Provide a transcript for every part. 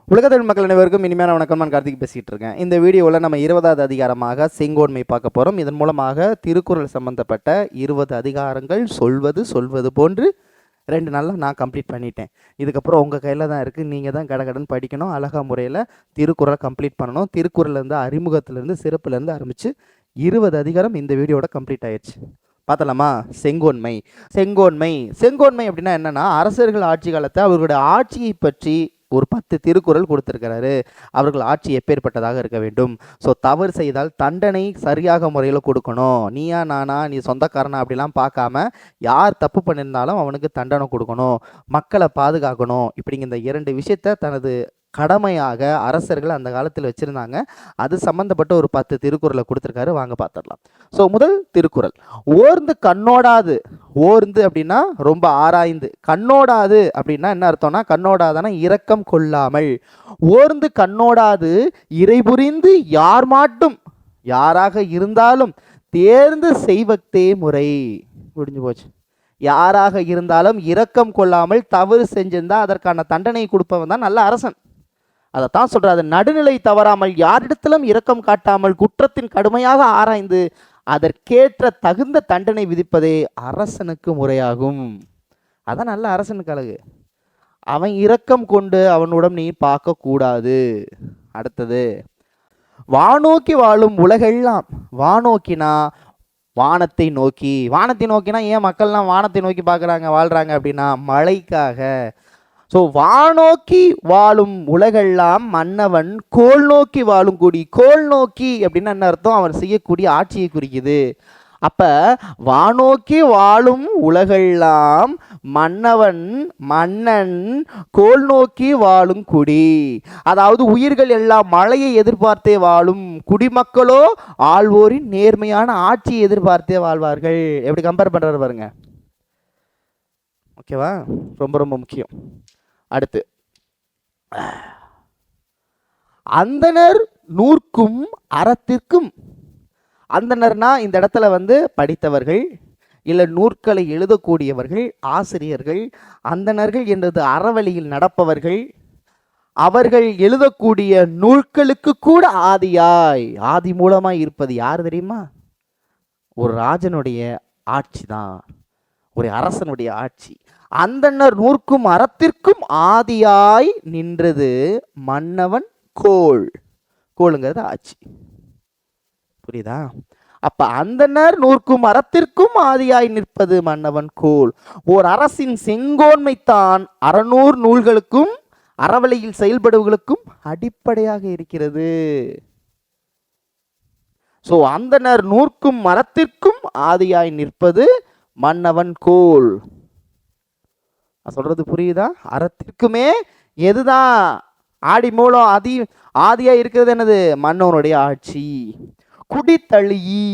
உலகத்தமிழ் மக்கள் அனைவருக்கும் இனிமையான வணக்கம். நான் கார்த்திக் பேசிகிட்டு இருக்கேன். இந்த வீடியோவில் நம்ம 20வது அதிகாரமாக செங்கோன்மை பார்க்க போகிறோம். இதன் மூலமாக திருக்குறள் சம்பந்தப்பட்ட 20 அதிகாரங்கள் சொல்வது போன்று 2 நாளில் நான் கம்ப்ளீட் பண்ணிட்டேன். இதுக்கப்புறம் உங்கள் கையில் தான் இருக்குது. நீங்கள் தான் கடகடன் படிக்கணும். அழகா முறையில் திருக்குறளை கம்ப்ளீட் பண்ணணும். திருக்குறள்லேருந்து அறிமுகத்திலேருந்து சிறப்புலேருந்து ஆரம்பித்து 20 அதிகாரம் இந்த வீடியோட கம்ப்ளீட் ஆயிடுச்சு. பார்த்தலாமா? செங்கோன்மை. செங்கோன்மை அப்படின்னா என்னென்னா, அரசர்கள் ஆட்சி காலத்தை அவர்களுடைய ஆட்சியை பற்றி ஒரு 10 திருக்குறள் கொடுத்துருக்கிறாரு. அவர்கள் ஆட்சி எப்பேற்பட்டதாக இருக்க வேண்டும். ஸோ தவறு செய்தால் தண்டனை சரியாக முறையில் கொடுக்கணும். நீயா நானா, நீ சொந்தக்காரனா அப்படிலாம் பார்க்காம யார் தப்பு பண்ணியிருந்தாலும் அவனுக்கு தண்டனை கொடுக்கணும். மக்களை பாதுகாக்கணும். இப்படிங்கிற இந்த 2 விஷயத்த தனது கடமையாக அரசர்கள் அந்த காலத்தில் வச்சுருந்தாங்க. அது சம்மந்தப்பட்ட ஒரு 10 திருக்குறளை கொடுத்துருக்காரு. வாங்க பார்த்துடலாம். ஸோ முதல் திருக்குறள், ஓர்ந்து கண்ணோடாது. ஓர்ந்து அப்படின்னா ரொம்ப ஆராய்ந்து, கண்ணோடாது அப்படின்னா என்ன அர்த்தம்னா, கண்ணோடாதானா இரக்கம் கொள்ளாமல். ஓர்ந்து கண்ணோடாது இறைபுரிந்து யார் மாட்டும், யாராக இருந்தாலும் தேர்ந்து செய்வதே முறை. முடிஞ்சு போச்சு. யாராக இருந்தாலும் இரக்கம் கொள்ளாமல் தவறு செஞ்சிருந்தா அதற்கான தண்டனை கொடுப்பவன் தான் நல்ல அரசன். அதைத்தான் சொல்றாரு. நடுநிலை தவறாமல் யாரிடத்திலும் இரக்கம் காட்டாமல் குற்றத்தின் கடுமையாக ஆராய்ந்து அதற்கேற்ற தகுந்த தண்டனை விதிப்பதே அரசனுக்கு முறையாகும். அதான் நல்ல அரசனுக்கு அழகு. அவன் இரக்கம் கொண்டு அவனுடன் நீ பார்க்க கூடாது. அடுத்தது, வானோக்கி வாழும் உலகெல்லாம். வானோக்கினா வானத்தை நோக்கி. வானத்தை நோக்கினா ஏன் மக்கள்லாம் வானத்தை நோக்கி பார்க்குறாங்க வாழ்கிறாங்க அப்படின்னா மழைக்காக. ஸோ வானோக்கி வாழும் உலகெல்லாம் மன்னவன் கோல் நோக்கி வாழும் கூடி. கோல் நோக்கி அப்படின்னா என்ன அர்த்தம்? அவன் செய்யக்கூடிய ஆட்சியை குறிக்குது. அப்போ வானோக்கி வாழும் உலகெல்லாம் மன்னன் கோல் நோக்கி வாழும் குடி. அதாவது உயிர்கள் எல்லாம் மழையை எதிர்பார்த்தே வாழும், குடிமக்களோ ஆள்வோரின் நேர்மையான ஆட்சியை எதிர்பார்த்தே வாழ்வார்கள். எப்படி கம்பேர் பண்ணுறாரு பாருங்க. ஓகேவா? ரொம்ப ரொம்ப முக்கியம். அடுத்து, அந்தனர் நூற்கும் அறத்திற்கும். அந்தனர்னா இந்த இடத்துல படித்தவர்கள், இல்லை நூற்களை எழுதக்கூடியவர்கள், ஆசிரியர்கள். அந்தணர்கள் என்றது அறவழியில் நடப்பவர்கள். அவர்கள் எழுதக்கூடிய நூல்களுக்கு கூட ஆதியாய், ஆதி மூலமாய் இருப்பது யார் தெரியுமா? ஒரு ராஜனுடைய ஆட்சி தான், ஒரு அரசனுடைய ஆட்சி. அந்தனர் நூற்கும் அறத்திற்கும் ஆதியாய் நின்றது மன்னவன் கோல். கோளுங்கிறது ஆட்சி. புரியுதா? அப்ப அந்தனர் நூற்கும் அறத்திற்கும் ஆதியாய் நிற்பது மன்னவன் கோல். ஓர் அரசின் செங்கோன்மைத்தான் 600 நூல்களுக்கும் அறவழியில் செயல்படுவர்களுக்கும் அடிப்படையாக இருக்கிறது. ஸோ அந்தனர் நூற்கும் மரத்திற்கும் ஆதியாய் நிற்பது மன்னவன் கோல். சொல்றது புரியுதா? அறத்திற்குமே எதுதான் ஆடி மூலம் ஆதியா இருக்கிறது? என்னது? மன்னவனுடைய ஆட்சி. குடித்தளியி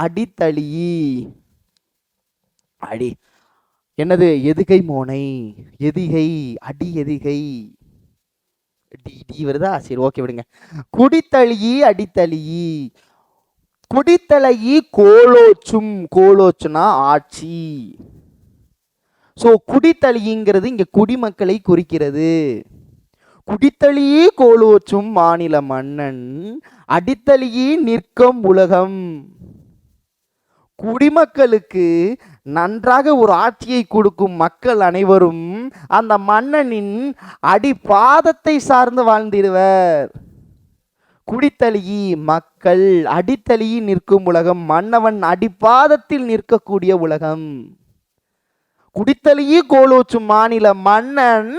அடித்தளியி. அடி என்னது? எதுகை மோனை, எதிகை, அடி எதிகை. டி வருதா? சரி, ஓகே, விடுங்க. குடித்தளியி அடித்தளியி. குடித்தலையி கோலோச்சும். கோலோச்சுனா ஆட்சி. ஸோ குடித்தளிங்கிறது இங்கே குடிமக்களை குறிக்கிறது. குடித்தளியே கோலோச்சும் மாநில மன்னன், அடித்தளியே நிற்கும் உலகம். குடிமக்களுக்கு நன்றாக ஒரு ஆட்சியை கொடுக்கும் மக்கள் அனைவரும் அந்த மன்னனின் அடிப்பாதத்தை சார்ந்து வாழ்ந்திடுவர். குடித்தளியி மக்கள், அடித்தளியே நிற்கும் உலகம், மன்னவன் அடிப்பாதத்தில் நிற்கக்கூடிய உலகம். குடித்தளியே கோலோச்சும் மாநில மன்னன்,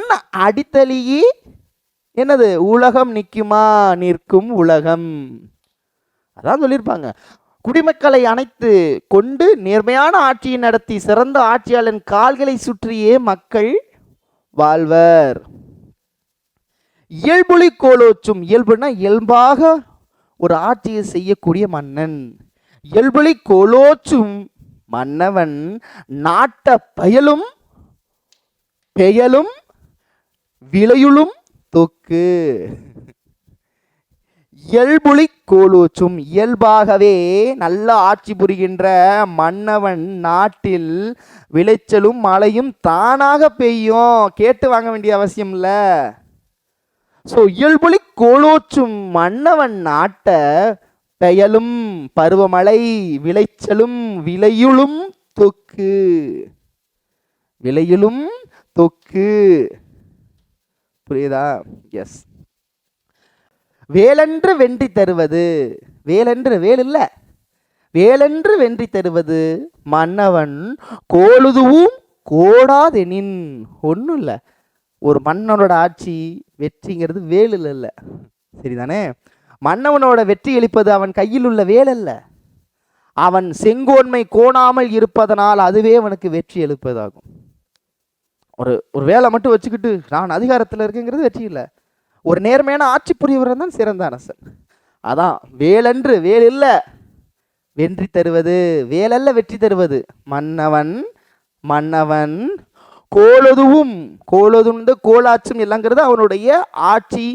அடித்தளியே என்னது? உலகம் நிற்குமா? நிற்கும் உலகம். அதான் சொல்லியிருப்பாங்க. குடிமக்களை அணைத்து கொண்டு நேர்மையான ஆட்சியை நடத்தி சிறந்த ஆட்சியாளன் கால்களை சுற்றியே மக்கள் வாழ்வர். இயல்புலி கோலோச்சும். இயல்புனா இயல்பாக ஒரு ஆட்சியை செய்யக்கூடிய மன்னன். இயல்புலி கோலோச்சும் மன்னவன் நாட்ட பயலும் பெயலும் விளையுளும் தொக்கு. இயல்புலி கோலோச்சும், இயல்பாகவே நல்ல ஆட்சி புரிகின்ற மன்னவன் நாட்டில் விளைச்சலும் மழையும் தானாக பெய்யும், கேட்டு வாங்க வேண்டிய அவசியம் இல்லை. ஸோ இயல்புலி கோலோச்சும் மன்னவன் நாட்ட பெயலும் பருவமழை விளைச்சலும் விளையுளும் தொக்கு, விளையுளும் தொக்கு. புரியுதா? எஸ். வேலென்று வென்றி தருவது, வேலென்று வேல் இல்ல, வேலென்று வென்றி தருவது மன்னவன் கோளுதுவும் கோடாதெனின். ஒன்றும் இல்லை, ஒரு மன்னனோட ஆட்சி வெற்றிங்கிறது வேலில் இல்லை, சரிதானே? மன்னவனோட வெற்றி அளிப்பது அவன் கையில் உள்ள வேல் அல்ல, அவன் செங்கோன்மை கோணாமல் இருப்பதனால் அதுவே அவனுக்கு வெற்றி அளிப்பதாகும். ஒரு வேலை மட்டும் வச்சுக்கிட்டு நான் அதிகாரத்தில் இருக்குங்கிறது வெற்றி இல்லை. ஒரு நேர்மையான ஆட்சி புரியவர் தான் சிறந்த அரசன். அதான் வேலன்று வேல் இல்ல வெற்றி தருவது, வேலல்ல வெற்றி தருவது மன்னவன். மன்னவன் கோலதுவும், கோலதுண்டு கோலாச்சும் இல்லைங்கிறது அவனுடைய ஆட்சி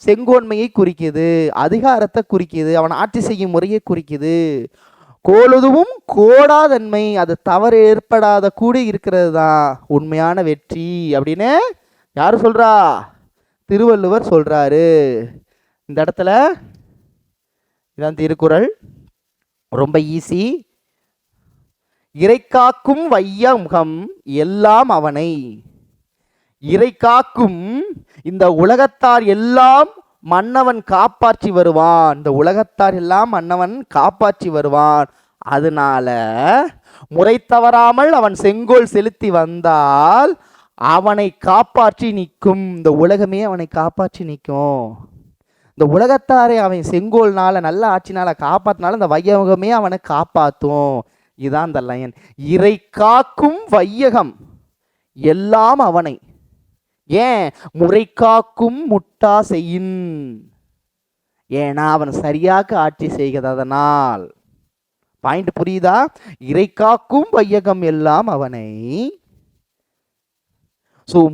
செங்கோன்மையை குறிக்குது, அதிகாரத்தை குறிக்குது, அவன் ஆட்சி செய்யும் முறையை குறிக்குது. கோலதுவும் கோடாதன்மை, அது தவறு ஏற்படாத கூட இருக்கிறது தான் உண்மையான வெற்றி அப்படின்னு யாரு சொல்றா? திருவள்ளுவர் சொல்றாரு. இந்த இடத்துல இதான் திருக்குறள், ரொம்ப ஈஸி. இறைக்காக்கும் வையமுகம் எல்லாம் அவனை, இறைக்காக்கும் இந்த உலகத்தார் எல்லாம் மன்னவன் காப்பாற்றி வருவான், இந்த உலகத்தார் எல்லாம் மன்னவன் காப்பாற்றி வருவான். அதனால முறை தவறாமல் அவன் செங்கோல் செலுத்தி வந்தால் அவனை காப்பாற்றி நிற்கும், இந்த உலகமே அவனை காப்பாற்றி நிற்கும். இந்த உலகத்தாரை அவன் செங்கோல்னால நல்ல ஆட்சினால காப்பாத்தினால இந்த வையகமே அவனை காப்பாற்றும். இதுதான் இந்த லைன். இறை காக்கும் வையகம் எல்லாம் அவனை, ஏன் முறை காக்கும் முட்டா செய்யின், ஏன்னா அவன் சரியாக ஆட்சி செய்கிறதனால். பாயிண்ட் புரியுதா? இறை காக்கும் வையகம் எல்லாம் அவனை,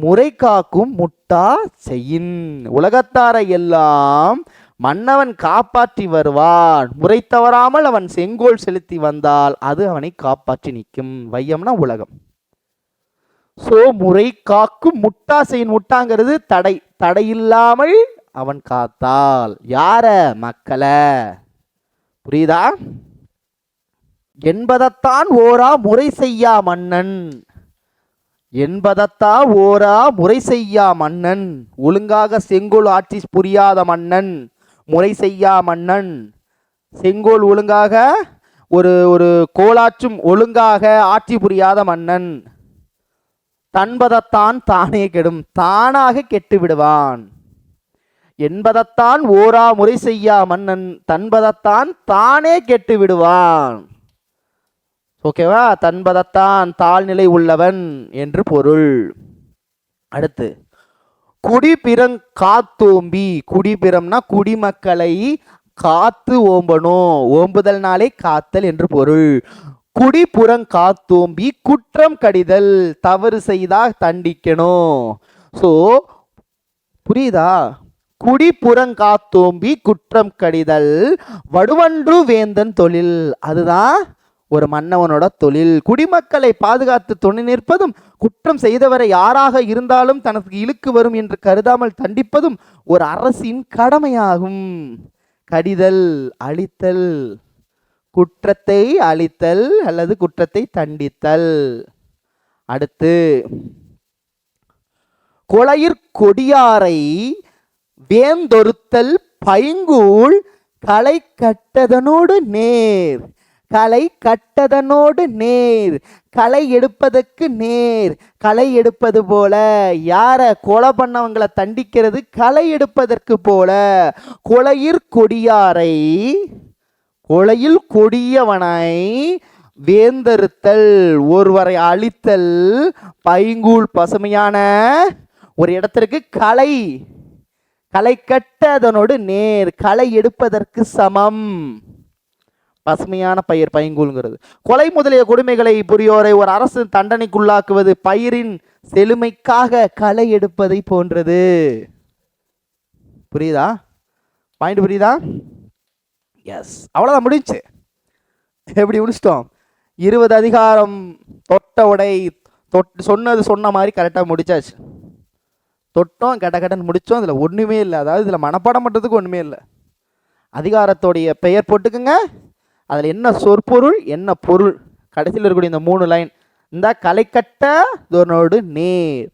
முறை காக்கும் முட்டா செய்யின், உலகத்தாரை எல்லாம் மன்னவன் காப்பாற்றி வருவான், முறை தவறாமல் அவன் செங்கோல் செலுத்தி வந்தால் அது அவனை காப்பாற்றி நிற்கும். வையம்னா உலகம். முறை காக்கும் முட்டா செய்யின், முட்டாங்கிறது தடை, தடையில்லாமல் அவன் காத்தால் யார? மக்களை. புரியுதா? என்பதத்தான் ஓரா முறை செய்யா மன்னன், என்பதத்தா ஓரா முறை செய்யா மன்னன், ஒழுங்காக செங்கோல் ஆட்சி புரியாத மன்னன், முறை செய்யா மன்னன், செங்கோல் ஒழுங்காக ஒரு கோலாற்றும் ஒழுங்காக ஆட்சி புரியாத மன்னன் தன்பதத்தான் தானே கெடும், தானாக கெட்டு விடுவான். என்பதத்தான் ஓரா முறை செய்யா மன்னன் தன்பதத்தான் தானே கெட்டு விடுவான். ஓகேவா? தன்பதத்தான் தாழ்நிலை உள்ளவன் என்று பொருள். அடுத்து குடிபிறங் காத்தோம்பி, குடிபிறம்னா குடிமக்களை காத்து ஓம்பணும், ஓம்புதல்னாலே காத்தல் என்று பொருள். குடிப்புறங் காத்தோம்பி குற்றம் கடிதல், தவறு செய்தா தண்டிக்கணும். புரியுதா? குடிப்புறங் காத்தோம்பி குற்றம் கடிதல் வடுவன்று வேந்தன் தொழில், அதுதான் ஒரு மன்னவனோட தொழில். குடிமக்களை பாதுகாத்து துணை நிற்பதும், குற்றம் செய்தவரை யாராக இருந்தாலும் தனக்கு இழுக்கு வரும் என்று கருதாமல் தண்டிப்பதும் ஒரு அரசின் கடமையாகும். கடிதல் அழித்தல், குற்றத்தை அழித்தல் அல்லது குற்றத்தை தண்டித்தல். அடுத்து கொலையிற் கொடியாரை வேந்தொருத்தல் பைங்கூழ் களை கட்டதனோடு நேர், களை கட்டதனோடு நேர், களை எடுப்பதற்கு நேர், களை எடுப்பது போல. யார? கொலை பண்ணவங்களை தண்டிக்கிறது களை எடுப்பதற்கு போல. கொலையிற் கொடியாரை, கொலையில் கொடியவனை வேந்தறுத்தல் ஒருவரை அழித்தல், பைங்கூழ் பசுமையான ஒரு இடத்திற்கு களை, களை கட்டதனோடு நேர், களை எடுப்பதற்கு சமம். பசுமையான பயிர் பைங்கூழ்ங்கிறது. கொலை முதலிய கொடுமைகளை புரியோரை ஒரு அரசு தண்டனைக்குள்ளாக்குவது பயிரின் செழுமைக்காக களை எடுப்பதை போன்றது. புரியுதா? பாயிண்ட் புரியுதா? எஸ், அவ்வளோதான், முடிஞ்சு. எப்படி முடிச்சிட்டோம்? 20 அதிகாரம் தொட்ட உடை சொன்னது சொன்ன மாதிரி கரெக்டாக முடிச்சாச்சு. தொட்டோம், கட்டன்னு முடித்தோம். அதில் ஒன்றுமே இல்லை. அதாவது இதில் மனப்பாடம் பண்ணுறதுக்கு ஒன்றுமே இல்லை. அதிகாரத்தோடைய பெயர் போட்டுக்குங்க, அதில் என்ன சொற்பொருள் என்ன பொருள், கடைசியில் இருக்கக்கூடிய இந்த 3 லைன். இந்த கலைக்கட்ட தோனோடு நேர்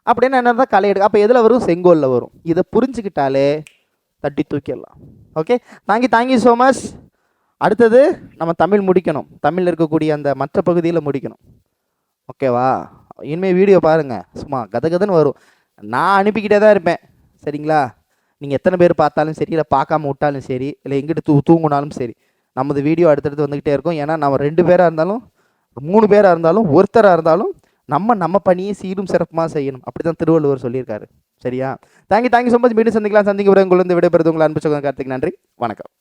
அப்படின்னு என்ன தான் கலை எடுக்க. அப்போ எதில் வரும்? செங்கோலில் வரும். இதை புரிஞ்சுக்கிட்டாலே தட்டி தூக்கிடலாம். Okay, thank you so much. அடுத்தது நம்ம தமிழ் முடிக்கணும். தமிழில் இருக்கக்கூடிய அந்த மற்ற பகுதியில் முடிக்கணும். ஓகேவா? இனிமேல் வீடியோ பாருங்கள், சும்மா கதன்னு வரும். நான் அனுப்பிக்கிட்டே தான் இருப்பேன். சரிங்களா? நீங்கள் எத்தனை பேர் பார்த்தாலும் சரி, இல்லை பார்க்காம விட்டாலும் சரி, இல்லை எங்கிட்ட தூங்கினாலும் சரி, நமது வீடியோ அடுத்தடுத்து வந்துக்கிட்டே இருக்கும். ஏன்னா நம்ம 2 பேராக இருந்தாலும் 3 பேராக இருந்தாலும் ஒருத்தராக இருந்தாலும் நம்ம பணியை சீரும் சிறப்புமாக செய்யணும். அப்படி தான் திருவள்ளுவர் சொல்லியிருக்காரு. சரியா? Thank you so much. மீண்டும் சந்திக்கலாம். சந்திக்க உங்களை விடைபெறுது உங்கள் அன்பு சகோதரன் கார்த்திக். நன்றி, வணக்கம்.